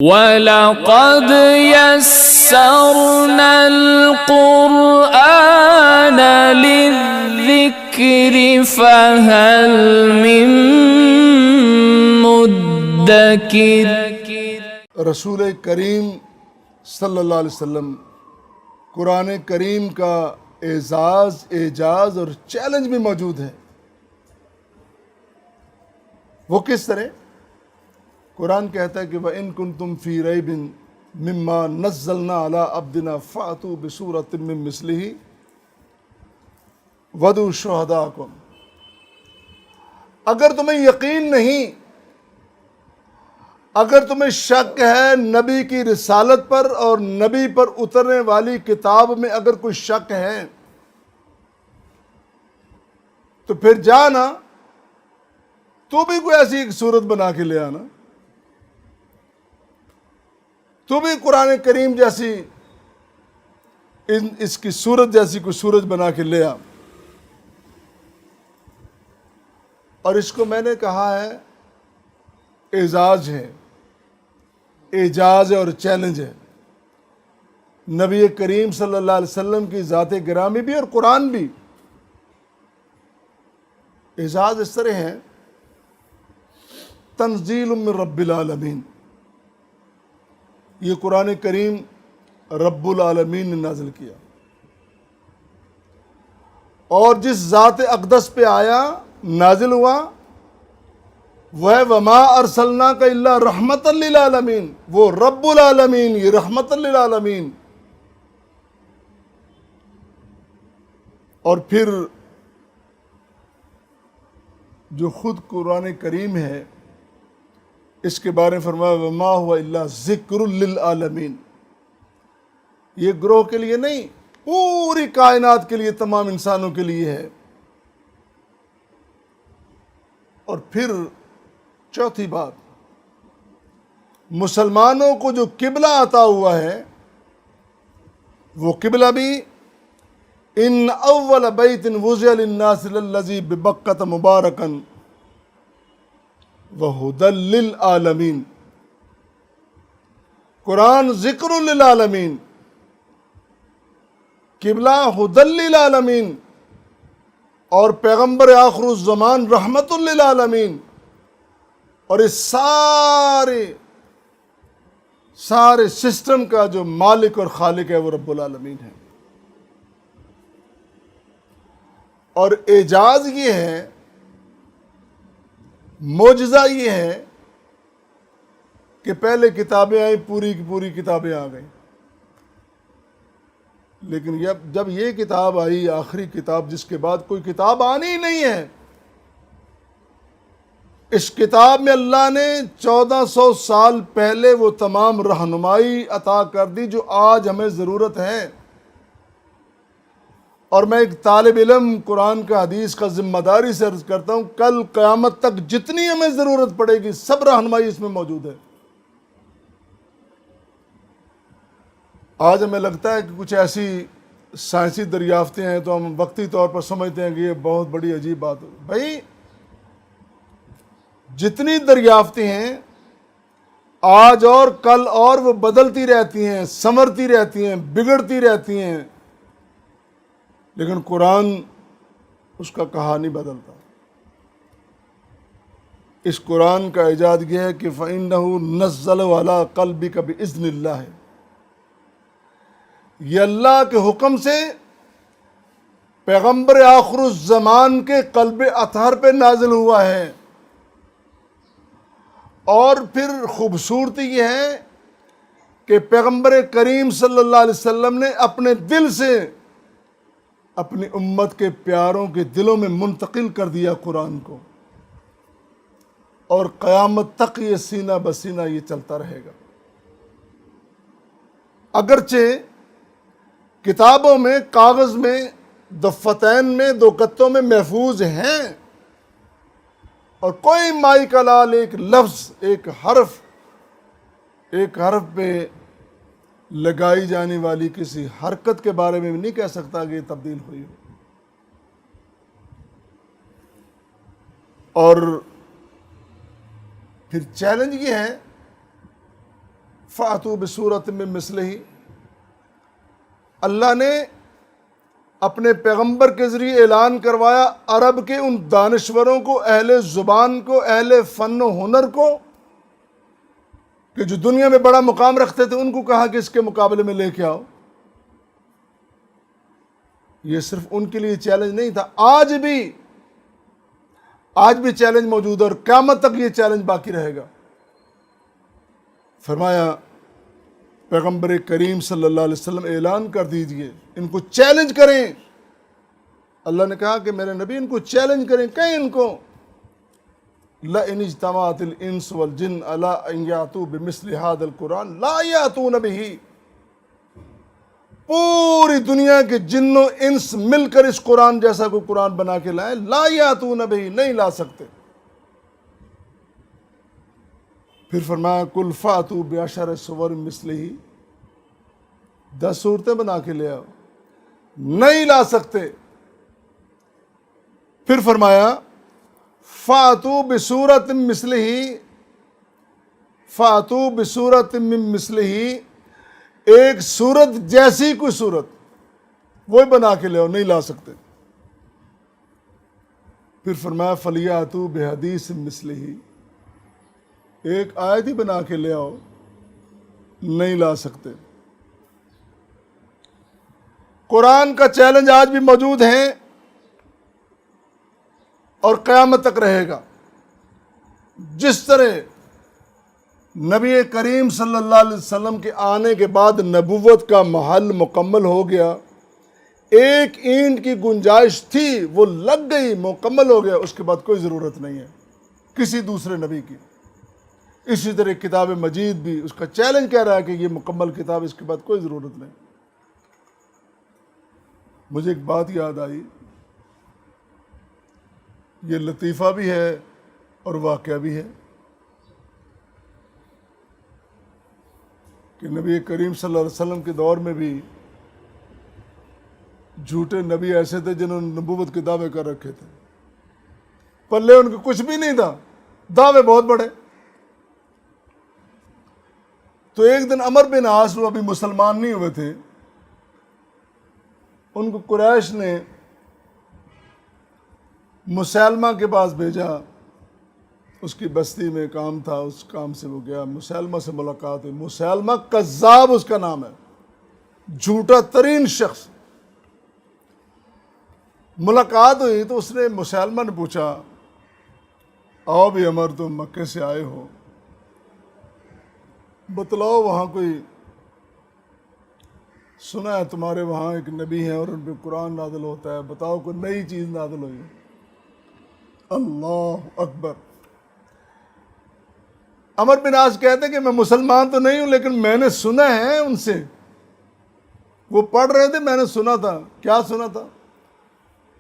وَلَقَدْ يَسَّرْنَا الْقُرْآنَ لِلذِّكْرِ فَهَلْ مِن مُّدَّكِرٍ۔ رسول کریم صلی اللہ علیہ وسلم قرآن کریم کا اعجاز اور چیلنج بھی موجود ہے۔ وہ کس طرح؟ قرآن کہتا ہے کہ وَإِن كُنتُمْ فِي رَيْبٍ مِّمَّا نَزَّلْنَا عَلَىٰ عَبْدِنَا فَأْتُوا بِسُورَةٍ مِّن مِّثْلِهِ وَادْعُوا شُهَدَاءَكُمْ۔ اگر تمہیں یقین نہیں، اگر تمہیں شک ہے نبی کی رسالت پر اور نبی پر اترنے والی کتاب میں اگر کوئی شک ہے تو پھر جانا تو بھی کوئی ایسی ایک صورت بنا کے لے آنا، تو بھی قرآن کریم جیسی اس کی صورت جیسی کوئی صورت بنا کے لے آ۔ اور اس کو میں نے کہا ہے اعجاز ہے اور چیلنج ہے۔ نبی کریم صلی اللہ علیہ وسلم کی ذات گرامی بھی اور قرآن بھی۔ اعجاز اس طرح ہے، تنزیل من رب العالمین، یہ قرآن کریم رب العالمین نے نازل کیا، اور جس ذات اقدس پہ آیا نازل ہوا وہ ہے وما ارسلناک الا رحمت للعالمین، وہ رب العالمین، یہ رحمت للعالمین۔ اور پھر جو خود قرآن کریم ہے اس کے بارے میں فرمایا وما هو الا ذکر للعالمین، یہ گروہ کے لیے نہیں، پوری کائنات کے لیے، تمام انسانوں کے لیے ہے۔ اور پھر چوتھی بات، مسلمانوں کو جو قبلہ عطا ہوا ہے وہ قبلہ بھی ان اول بیت وضع للناس للذی ببکۃ مبارکا وہدی للعالمین، قرآن ذکر للعالمین، قبلہ ہدی للعالمین، اور پیغمبر آخر الزمان رحمت للعالمین۔ اور اس سارے سسٹم کا جو مالک اور خالق ہے وہ رب العالمین ہے۔ اور اعجاز یہ ہے، معجزہ یہ ہے کہ پہلے کتابیں آئیں، پوری کی پوری کتابیں آ گئیں، لیکن جب یہ کتاب آئی، آخری کتاب جس کے بعد کوئی کتاب آنی ہی نہیں ہے، اس کتاب میں اللہ نے 1400 سال پہلے وہ تمام رہنمائی عطا کر دی جو آج ہمیں ضرورت ہے۔ اور میں ایک طالب علم قرآن کا حدیث کا ذمہ داری سے عرض کرتا ہوں، کل قیامت تک جتنی ہمیں ضرورت پڑے گی سب رہنمائی اس میں موجود ہے۔ آج ہمیں لگتا ہے کہ کچھ ایسی سائنسی دریافتیں ہیں تو ہم وقتی طور پر سمجھتے ہیں کہ یہ بہت بڑی عجیب بات ہے۔ بھائی جتنی دریافتیں ہیں آج اور کل اور وہ بدلتی رہتی ہیں، سنورتی رہتی ہیں، بگڑتی رہتی ہیں، لیکن قرآن اس کا کہا نہیں بدلتا۔ اس قرآن کا اعجاز یہ ہے کہ فَإِنَّهُ نَزَّلَ عَلَىٰ قَلْبِكَ بِإِذْنِ اللَّهِ، یہ اللہ کے حکم سے پیغمبر آخر الزمان کے قلب اطہر پہ نازل ہوا ہے۔ اور پھر خوبصورتی یہ ہے کہ پیغمبر کریم صلی اللہ علیہ وسلم نے اپنے دل سے اپنی امت کے پیاروں کے دلوں میں منتقل کر دیا قرآن کو، اور قیامت تک یہ سینہ بسینہ یہ چلتا رہے گا۔ اگرچہ کتابوں میں، کاغذ میں، دفتین میں، دو گتوں میں محفوظ ہیں، اور کوئی مائی کا لال ایک لفظ، ایک حرف پہ لگائی جانے والی کسی حرکت کے بارے میں بھی نہیں کہہ سکتا کہ یہ تبدیل ہوئی ہو۔ اور پھر چیلنج یہ ہے فَأْتُوا بِسُورَةٍ مِّن مِّثْلِهِ، اللہ نے اپنے پیغمبر کے ذریعے اعلان کروایا عرب کے ان دانشوروں کو، اہل زبان کو، اہل فن و ہنر کو، کہ جو دنیا میں بڑا مقام رکھتے تھے، ان کو کہا کہ اس کے مقابلے میں لے کے آؤ۔ یہ صرف ان کے لیے چیلنج نہیں تھا، آج بھی چیلنج موجود ہے اور قیامت تک یہ چیلنج باقی رہے گا۔ فرمایا پیغمبر کریم صلی اللہ علیہ وسلم اعلان کر دیجئے، ان کو چیلنج کریں۔ اللہ نے کہا کہ میرے نبی ان کو چیلنج کریں، کہیں ان کو لَإِنِ اجْتَمَعَتِ الْإِنسُ وَالْجِنُّ عَلَىٰ أَن يَأْتُوا بِمِثْلِ هَٰذَا الْقُرْآنِ لَا يَأْتُونَ بِهِ، پوری دنیا کے جن و انس مل کر اس قرآن جیسا کوئی قرآن بنا کے لائیں، لا یاتون بہ، نہیں لا سکتے۔ پھر فرمایا قل فاتوا بعشر سور مثلہ، 10 صورتیں بنا کے لے آؤ، نہیں لا سکتے۔ پھر فرمایا فاتوا بسورۃ مثلہ، فاتوا بسورۃ من مثلہ، ایک صورت جیسی کوئی صورت وہی بنا کے لے آؤ، نہیں لا سکتے۔ پھر فرمایا فَلْيَأْتُوا بِحَدِيثٍ مِّثْلِهِ، ایک آیت ہی بنا کے لے آؤ، نہیں لا سکتے۔ قرآن کا چیلنج آج بھی موجود ہے اور قیامت تک رہے گا۔ جس طرح نبی کریم صلی اللہ علیہ وسلم کے آنے کے بعد نبوت کا محل مکمل ہو گیا، ایک اینٹ کی گنجائش تھی وہ لگ گئی، مکمل ہو گیا، اس کے بعد کوئی ضرورت نہیں ہے کسی دوسرے نبی کی۔ اسی طرح کتاب مجید بھی اس کا چیلنج کہہ رہا ہے کہ یہ مکمل کتاب، اس کے بعد کوئی ضرورت نہیں۔ مجھے ایک بات یاد آئی، یہ لطیفہ بھی ہے اور واقعہ بھی ہے کہ نبی کریم صلی اللہ علیہ وسلم کے دور میں بھی جھوٹے نبی ایسے تھے جنہوں نے نبوت کے دعوے کر رکھے تھے، پلے ان کے کچھ بھی نہیں تھا، دعوے بہت بڑے۔ تو ایک دن عمر بن عاص، وہ ابھی مسلمان نہیں ہوئے تھے، ان کو قریش نے مسیلمہ کے پاس بھیجا، اس کی بستی میں کام تھا، اس کام سے وہ گیا، مسیلمہ سے ملاقات ہوئی۔ مسیلمہ کذاب اس کا نام ہے، جھوٹا ترین شخص۔ ملاقات ہوئی تو اس نے، مسیلمہ نے پوچھا، آؤ بھی عمر، تم مکے سے آئے ہو، بتلاؤ وہاں کوئی، سنا ہے تمہارے وہاں ایک نبی ہے اور ان پہ قرآن نازل ہوتا ہے، بتاؤ کوئی نئی چیز نازل ہوئی ہے۔ اللہ اکبر۔ عمر بن عاص کہتے ہیں کہ میں مسلمان تو نہیں ہوں، لیکن میں نے سنا ہے ان سے، وہ پڑھ رہے تھے، میں نے سنا تھا۔ کیا سنا تھا؟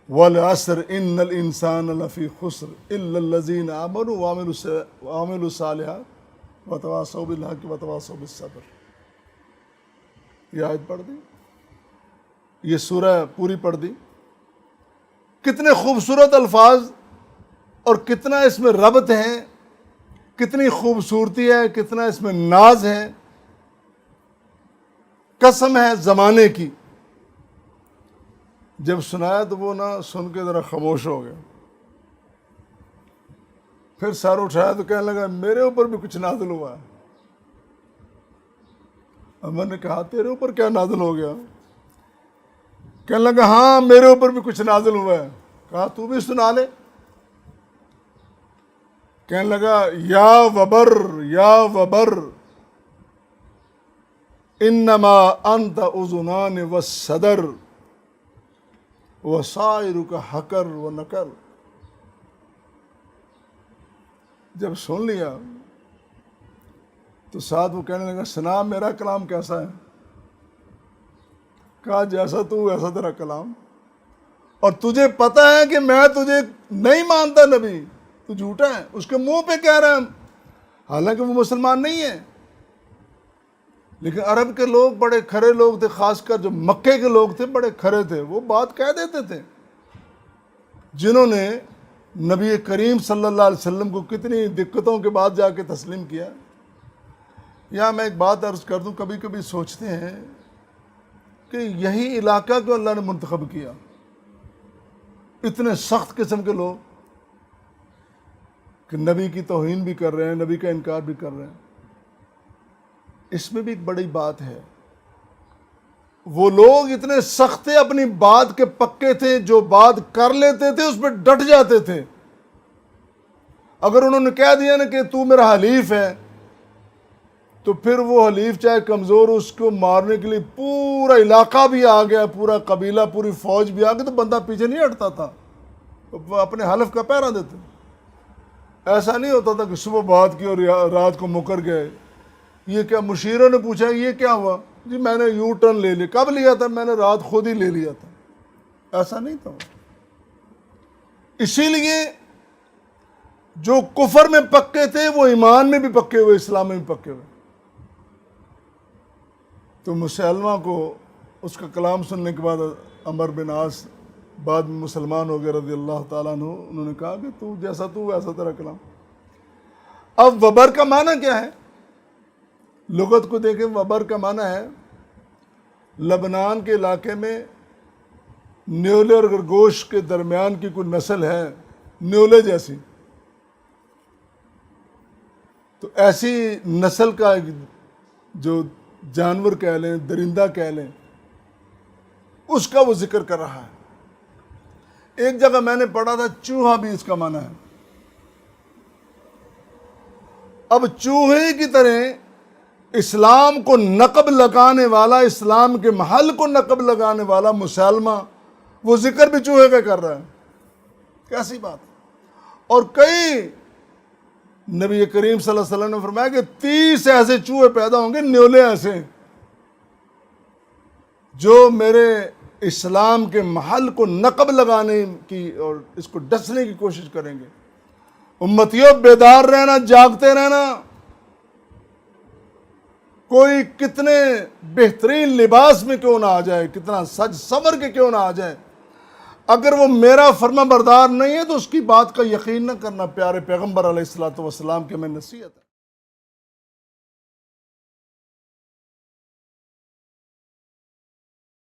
وَالْعَصْرِ إِنَّ الْإِنسَانَ لَفِي خُسْرٍ إِلَّا الَّذِينَ آمَنُوا وَعَمِلُوا الصَّالِحَاتِ وَتَوَاصَوْا بِالْحَقِّ وَتَوَاصَوْا بِالصَّبْرِ۔ یہ آیت پڑھ دی، یہ سورہ پوری پڑھ دی۔ کتنے خوبصورت الفاظ اور کتنا اس میں ربط ہے، کتنی خوبصورتی ہے، کتنا اس میں ناز ہے۔ قسم ہے زمانے کی، جب سنایا تو وہ نہ سن کے ذرا خاموش ہو گیا، پھر سر اٹھایا تو کہنے لگا میرے اوپر بھی کچھ نازل ہوا ہے۔ عمر نے کہا تیرے اوپر کیا نازل ہو گیا؟ کہنے لگا ہاں میرے اوپر بھی کچھ نازل ہوا ہے۔ کہا تو بھی سنا لے۔ کہنے لگا یا وبر یا وبر انما انت اذنان والصدر وسائرک حکر و نکر۔ جب سن لیا تو ساتھ وہ کہنے لگا سنا میرا کلام کیسا ہے؟ کہا جیسا تو ایسا تیرا کلام، اور تجھے پتہ ہے کہ میں تجھے نہیں مانتا نبی، تو جھوٹا ہے۔ اس کے منہ پہ کہہ رہا ہے، حالانکہ وہ مسلمان نہیں ہے، لیکن عرب کے لوگ بڑے کھرے لوگ تھے، خاص کر جو مکے کے لوگ تھے بڑے کھرے تھے، وہ بات کہہ دیتے تھے۔ جنہوں نے نبی کریم صلی اللہ علیہ وسلم کو کتنی دقتوں کے بعد جا کے تسلیم کیا، یہاں میں ایک بات عرض کر دوں، کبھی کبھی سوچتے ہیں کہ یہی علاقہ کیوں اللہ نے منتخب کیا؟ اتنے سخت قسم کے لوگ کہ نبی کی توہین بھی کر رہے ہیں، نبی کا انکار بھی کر رہے ہیں۔ اس میں بھی ایک بڑی بات ہے، وہ لوگ اتنے سخت تھے، اپنی بات کے پکے تھے، جو بات کر لیتے تھے اس پہ ڈٹ جاتے تھے۔ اگر انہوں نے کہہ دیا نا کہ تو میرا حلیف ہے، تو پھر وہ حلیف چاہے کمزور، اس کو مارنے کے لیے پورا علاقہ بھی آ گیا، پورا قبیلہ، پوری فوج بھی آ گئی، تو بندہ پیچھے نہیں ہٹتا تھا، وہ اپنے حلف کا پہرا دیتے۔ ایسا نہیں ہوتا تھا کہ صبح بات کی اور رات کو مکر گئے۔ یہ کیا، مشیروں نے پوچھا یہ کیا ہوا؟ جی میں نے یو ٹرن لے لیا۔ کب لیا تھا؟ میں نے رات خود ہی لے لیا تھا۔ ایسا نہیں تھا۔ اسی لیے جو کفر میں پکے تھے وہ ایمان میں بھی پکے ہوئے، اسلام میں بھی پکے ہوئے۔ تو مسلمہ کو اس کا کلام سننے کے بعد عمر بن عاص بعد میں مسلمان ہو گئے رضی اللہ تعالیٰ عنہ، انہوں نے کہا کہ تو جیسا تو ویسا تیرا کلام۔ اب وبر کا معنی کیا ہے؟ لغت کو دیکھیں، وبر کا معنی ہے لبنان کے علاقے میں نیولے اور خرگوش کے درمیان کی کوئی نسل ہے، نیولے جیسی، تو ایسی نسل کا جو جانور کہہ لیں، درندہ کہہ لیں، اس کا وہ ذکر کر رہا ہے۔ ایک جگہ میں نے پڑھا تھا چوہا بھی اس کا معنی ہے۔ اب چوہے کی طرح اسلام کو نقب لگانے والا، اسلام کے محل کو نقب لگانے والا مسلمہ، وہ ذکر بھی چوہے کا کر رہا ہے۔ کیسی بات؟ اور کئی نبی کریم صلی اللہ علیہ وسلم نے فرمایا کہ 30 ایسے چوہے پیدا ہوں گے، نیولے ایسے، جو میرے اسلام کے محل کو نقب لگانے کی اور اس کو ڈسنے کی کوشش کریں گے۔ امتیوں بیدار رہنا، جاگتے رہنا۔ کوئی کتنے بہترین لباس میں کیوں نہ آ جائے، کتنا سج سور کے کیوں نہ آ جائے، اگر وہ میرا فرما بردار نہیں ہے تو اس کی بات کا یقین نہ کرنا۔ پیارے پیغمبر علیہ الصلوۃ والسلام کی ہمیں نصیحت ہے۔